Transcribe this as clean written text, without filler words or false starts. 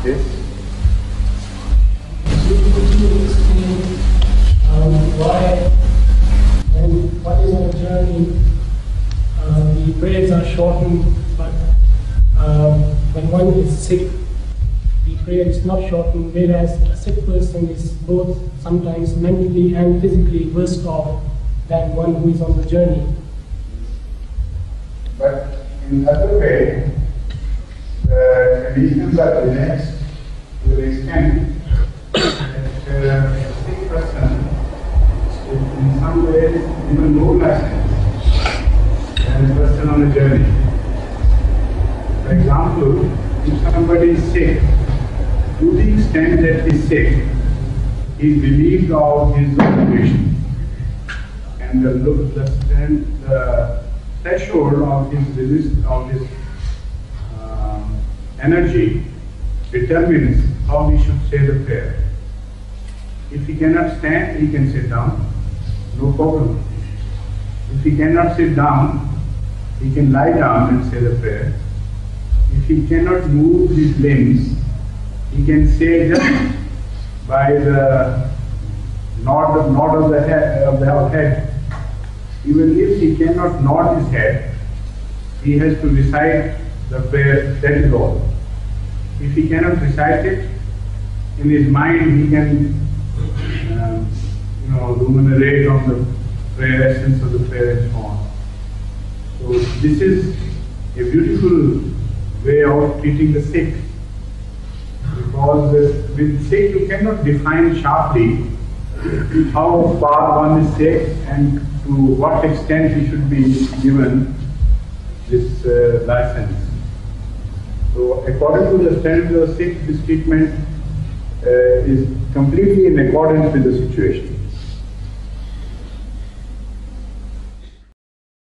Yes. Why, when one is on a journey, the prayers are shortened, but when one is sick, the prayer is not shortened, whereas a sick person is both sometimes mentally and physically worse off than one who is on the journey. But in other way, the conditions are relaxed to the extent that a sick person is in some ways even more licensed than a person on a journey. For example, if somebody is sick, to the extent that he is sick, he is relieved of his obligation, and the threshold of his energy determines how he should say the prayer. If he cannot stand, he can sit down, no problem. If he cannot sit down, he can lie down and say the prayer. If he cannot move his limbs, he can say just by the nod of the head. Even if he cannot nod his head, he has to recite the prayer, that is all. If he cannot recite it, in his mind he can ruminate on the prayer, essence of the prayer and so on. So this is a beautiful way of treating the sick. Because with sick you cannot define sharply how far one is sick and to what extent he should be given this license. So according to the standards of the sick, this treatment is completely in accordance with the situation.